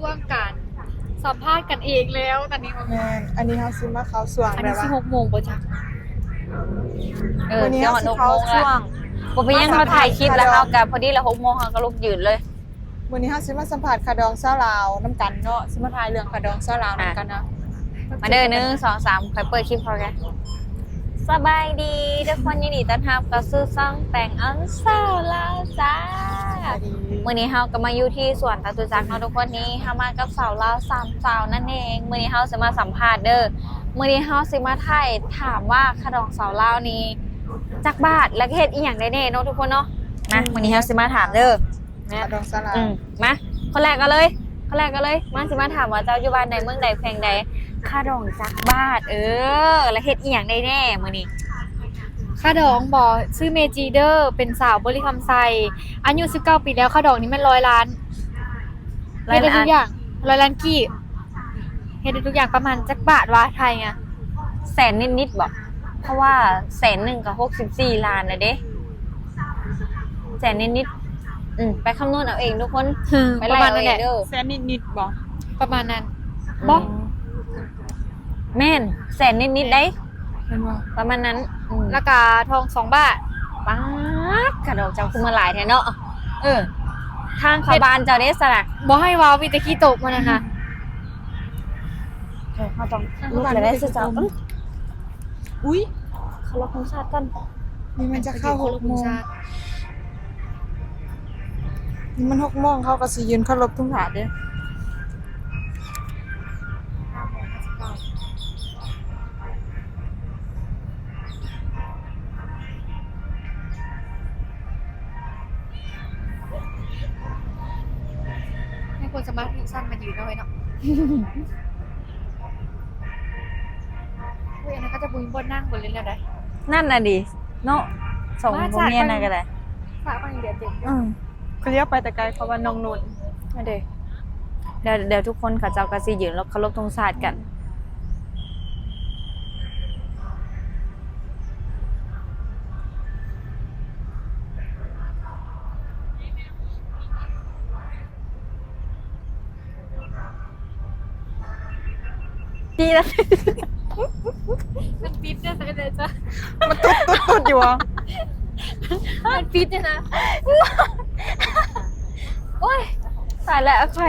ช่วงการสัมภาษณ์กันเองแล้วตอนนี้ แม่นอันนี้เฮาซื้อมาเขาสว่าง อัน แบ นี้ บว่า 16 โมงป่ะจ๊ะ วันนี้ เดี๋ยว สิ 6 เขา โมง ช่วง บ่ไปยังเขาถ่ายคลิปแล้วเฮากับพอดีละ6 โมงเฮาก็ลุกยืนเลย วันนี้เฮาซื้อมาสัมผัสคาดองซาลาวน้ำกันเนาะซื้อมาทายเรื่องคาดองซาลาวน้ำกันนะ มาเด้อ1 2 3ค่อยเปิดคลิปพอกันสบายดีทุกคนยินดีต้อนรับเข้าสู่ช่องแต่งอันสาวลาวจ้ามื้อนี้เฮาก็มาอยู่ที่สวนจตุจักรเนาะทุกคนนี้เฮามากับสาวลาว3สาวนั่นเองมื้อนี้เฮาสิมาสัมภาษณ์เด้อมื้อนี้เฮาสิมาถ่ายถามว่าคาดองสาวลาวนี้จักบาทและเฮ็ดอีหยังได้แน่เนาะทุกคนเนาะนะมื้อนี้เฮาสิมาถามเด้อ คาดองซาลาว มาคนแรกก็เลยมาสิมาถามว่าเจ้าอยู่บ้านใดเมืองใดแขวงใดค่าดองจักบาทแล้วเฮ็ดอีหยังได้แน่มื้อนี้ ข้าดองบอกชื่อเมจีเดอร์เป็นสาวบริคำไซอายุ19 ปีแล้วข้าดองนี่มัน100 ล้านเฮ็ดได้ทุกอย่าง100 ล้านกี่เฮ็ดได้ทุกอย่างประมาณจักบาทวะไทยไง แสนนิดๆบ่เพราะว่าแสนหนึ่งก็64ล้านแล้วเด้แสนนิดๆไปคำนวณเอาเองทุกคนไป ประ ไล่ มาณ เอา นั้น เอ แห ง ละ เด้อ แซนนิดๆบ่ ประมาณนั้นบ่ แม่นแสนนิดๆได้ เห็นบ่ ประมาณนั้นแล้ แล้ว วก็ทอง2 บาท ป๊าดค่าดอกเจ้าคือมาหลายแท้เนาะทางเข้าบ้านเจ้าเด้สลัก บ่ให้ว้าวมีแต่ขี้ตกมันนะ เขาต้องลูกเลยได้สิเจ้า อุ้ย เขาลบธงชาติก่อน นี่มันจะเข้า6 โมงนี่มัน6 โมงเขาก็สิยืนเคารพทุ่งหาเด้อ ให้คนสมาธิสั้นมายืนเอาไว้เนาะเฮ้ยอันนั้นก็จะบุญบนนั่งบนเล่นแล้วได้ นั่นน่ะดิเนาะส่งบ่เมียน่ะก็ได้ ฝากมาอีกเดี๋ยวเต็ม เขาเรียกไปแต่ไกลเขาว่าน้องนุ่น มาเด้เดี๋ยวทุกคนเขาเจ้าก็สิยืนแล้วเคารพธงชาติกัน ดีแล้ว มันฟิตเนี่ยแต่จ้ะ มันตุ๊ดอยู่อ่ะ มันฟิตเนี่ยนะ โอ้ยตายแล้วใคร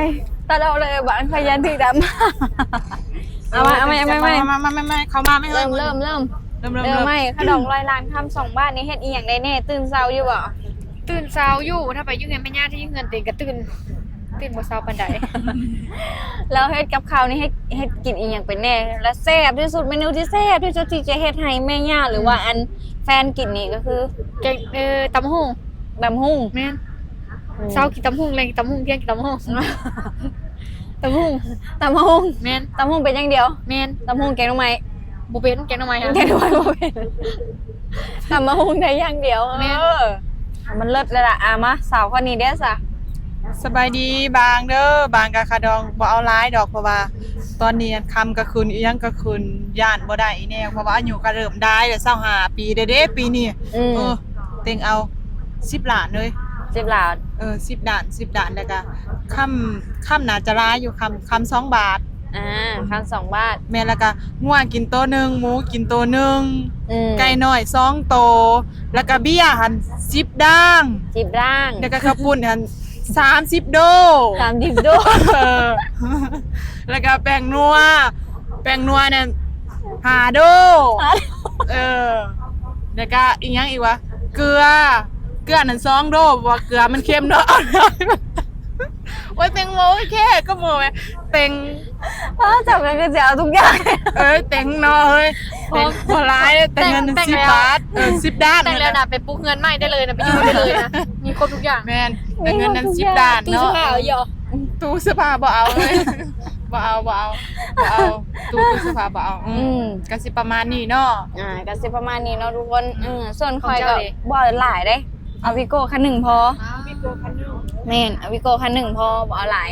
ตาเราเลยบ้านใครยันถึงดำเอาไม่ ไม่เขามาไม่ เริ่ม เริ่ม ไม่ขนมลอยล้านคำ2 บ้านนี้เฮ็ดอีหยังได้แน่ตื่นเช้าอยู่บ่ ตื่นเช้าอยู่ถ้าไปยุ่งเงินไม่ยากที่ยุ่งเงินเต็งก็ตื่นบ่เช้าปานใด แล้วเฮ็ดกับข้าวนี่เฮ็ดกินอีหยังเป็นแน่และแซ่บที่สุดเมนูที่แซ่บที่สุดที่จะเฮ็ดให้แม่ย่าหรือว่าอันแฟนกินนี่ก็คือ แกงตำหุ่ง บำหุ่ง แม่นเช้ากินตำหุ่งแรงกินตำหุ่งเที่ยงกินตำหุ่งตำหุ่ง ตำหุ่ง แม่น ตำหุ่งเป็นอย่างเดียว แม่น ตำหุ่งแกงหน่อไม้ บ่เป็นแกงหน่อไม้ฮะ แกงหน่อไม้บ่เป็นตำหุ่งได้อย่างเดียว แม่น มันเลิศเลยล่ะมาสาวคนนี้เด้อซะ สบายดีบางเด้อบางกะคาดองบ่เอาร้ายดอกเพราะว่า ตอนนี้คำก็คืนอีหยังก็คืนย่านบ่ได้อีแน่เพราะว่าอายุก็เริ่มได้แล้ว25 ปีเด้ปีนี้เต็งเอา10 ล้านเลย 10 ล้าน 10 ล้าน10 ล้านแล้วก็คำน่าจะร้ายอยู่คำ2 บาท คำ2 บาท แม่แล้วก็งัวกินโตวหนึงหมูกินโตวหนึงไก่น้อย2 โตวแล้วก็เบี้ยหัน10ด่าง 10ร่าง แล้วก็ข้าวปุ้นหัน30 โด 30โด เออแล้วก็แป้งนัวเนี่ย5 โดแล้วก็อีกอย่างอีกวะเกลือนั่น2 โดเพราะว่าเกลือมันเค็มเนาะโอ้ยเต็งโมแค่ก็โมแม่เต็ง จับกันก็จะเอาทุกอย่าง เต็งเนาะเฮ้ยเต็งบ่ร้ายแต่เงิน10 บาท10 ด้าน แต่งแล้วนะไปปลูกเงินใหม่ได้เลยนะไปอยู่ได้เลยนะมีครบทุกอย่าง แม่นแต่เงินนั้น10 ด้าน ตู้เสื้อ เนาะ ผ้าเหรอ ตู้เสื้อผ้าบ่เอาเลยบ่เอาตู้เสื้อผ้าบ่เอาก็สิประมาณนี้เนาะ ก็สิประมาณนี้เนาะทุกคนส่วนคอยก็บ่หลายเด้เอาวิโก้คันหนึ่งพอ มีโกคันนึง แม่นเอาวิโก้คันหนึ่งพอบ่เอาหลาย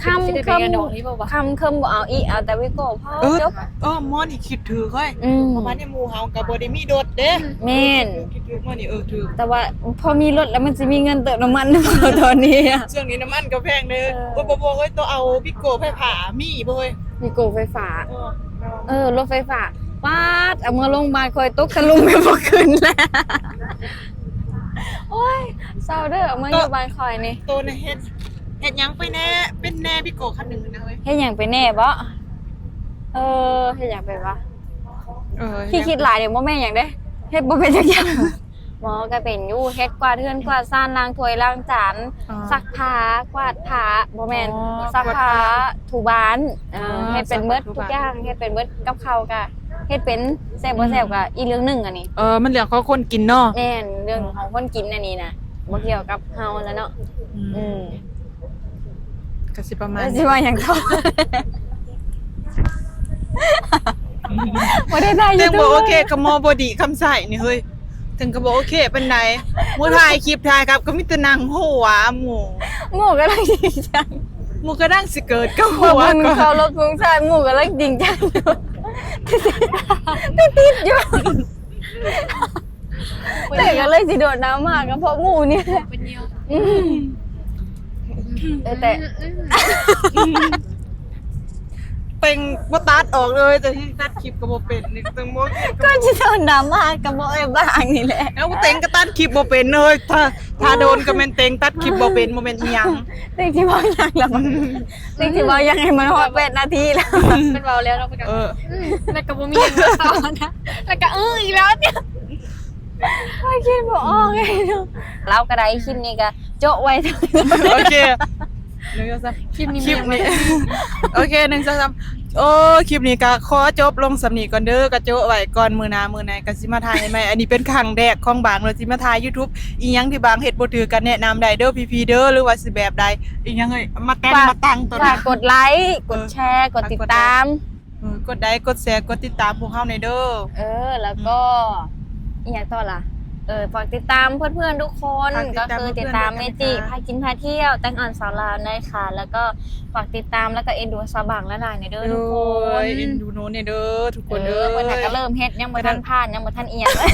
เขาเป็นสิได้ไปงานดอกนี้บ่วะ คำเคิมบ่เอาอีเอาแต่วิโก้พอ เออ จบ มอนี่คิดถือค่อย อืม เพราะว่าในหมู่เฮาก็บ่ได้มีรถเด้ แม่น คิดถือมอนี่ถือ แต่ว่าพอมีรถแล้วมันจะมีเงินเติมน้ำมันหรือเปล่าตอนนี้อะ ช่วงนี้น้ำมันก็แพงเด้อบ่เฮ้ยต้องเอาพี่โกไปผ่ามีบ่เฮ้ย วิโก้ไฟฟ้า รถไฟฟ้าป้าดเอามาโรงพยาบาลคอยตกทะลุไปบ่ขึ้นแล้วโอ้ยเศร้าเด้อเอามาอยู่บ้านคอยนี่ โตน่ะเฮ็ดหยังไปแน่เป็นแน่พี่โกคันหนึงนะเฮ้ย เฮ็ดหยังไปแน่บ่เฮ็ดหยังไปวะที่คิดหลายเดี๋ยวบ่แม่นหยังเด้เฮ็ดบ่เป็นจักอย่างหมอก็เป็นอยู่เฮ็ดกวาดเรือนกวาดซ่านล้างถ้วยล้างจานซักผ้ากวาดผ้าบ่แม่นซักผ้าถูบ้านเฮ็ดเป็นเบิดทุกอย่างเฮ็ดเป็นเบิดกับข้าวก็เฮ็ดเป็นแซ่บบ่แซ่บก็อีกเรื่องหนึงอันนี้ มันเรื่องของคนกินเนาะ แม่นเรื่องของคนกินอันนี้นะบ่เกี่ยวกับเฮาแล้วเนาะม ก็สิประมาณ แล้วสิว่าหยังต่อบ่ได้ได้อ ถึ ยู่ งบ่โอเคกับหมอบ่ดีคำใส่นี่เฮ้ยถึงก็บ่โอเคปานใดมื้อถ่ายคลิปถ่ายครับก็มีแต่นั่งหัวหมู่ หมู่ก็เลยจริงจัง หมู่ก็ดังสิเกิดกับ พอ หัว มัน ก่อน เข้ารถกรุงชาติหมู่ก็เลยจริงจังติดอยู่แต่ก็เลยสิโดดน้ำมากก็เพราะหมู่เนี่ย เป็นเนียว อืมแต่ เป็นบ่ตัดออกเลยแต่ที่ตัดคลิปก็บ่เป็นนี่ตึงบ่ ก็จะโดนน้ำมากกับบ่ไอ้บ้างนี่แหละ แล้วเต็งก็ตัดคลิปบ่เป็นเลยถ้าโดนก็แม่นเต็งตัดคลิปบ่เป็นบ่แม่นอีหยัง ติ๊กที่บอกยังละมันติ๊กที่บอกยังให้มันฮอด8 นาทีแล้ว เป็นเบาแล้วเราไปกัน ม แล้วก็บ่มีอย่างมาต่อนะแล้วก็อีกแล้วเนี่ย ไม่คิดบอกออกไงเนาะเราก็ได้คลิปนี้ก็โจะไว้ทั้ง โอเค1 2 3 คลิปนี้ คลิปนี้โอเค1 2 3โอ้คลิปนี้ก็ขอจบลงสำนีก่อนเด้อกระโจะไว้ก่อนมื้อหน้ามื้อไหนก็สิมาถ่ายให้ใหม่อันนี้เป็นครั้งแรกของบางเราสิมาถ่าย YouTube อีหยังที่บางเฮ็ดบ่ถือกันแนะนำได้เด้อพี่ๆเด้อหรือว่าสิแบบใดอีหยังเอ้ยมาแต่งมาตั้งตัว ฝา นี้ กกดไลค์กดแชร์กดติดตาม กดไลค์กดแชร์กดติดตามพวกเฮาในอยเด้อ แล้วก็อีกอย่างต่อล่ะฝากติดตามเพื่อนๆทุกคนก็คือติดตามเมจิพากินพาเที่ยวแต่งอ่อนสาวลาวนะคะแล้วก็ฝากติดตามแล้วก็เอ็นดูสาวบางและลายในเด้อทุกคน เอ็นดูโนเนี่ยเด้อทุกคนเด้อ เมื่อไหร่ก็เริ่มเฮ็ดยังบ่ทันผ่านยังบ่ทันเอียงเลย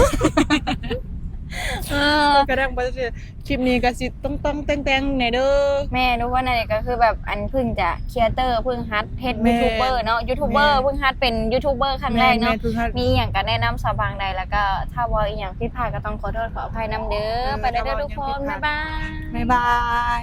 กระดังบ่ได้คลิปนี้ก็สิต้องแต่งๆในอยเด้อ แม่รู้ว่านั่นก็คือแบบอันเพิ่งจะครีเอเตอร์เพิ่งฮัดเฮ็ด แม่ ยูทูบเบอร์เนาะยูทูบเบอร์ แม่ เพิ่งฮัดเป็นยูทูบเบอร์ครั้งแรกเนาะ แม่ทุกท่าน มีอย่างก็แนะนำสาวบางใดแล้วก็ถ้าว่าอีหยังผิดพลาดก็ต้องขอโทษขออภัยนํเด้อไปเด้อทุกคนบ๊ายบาย บ๊ายบาย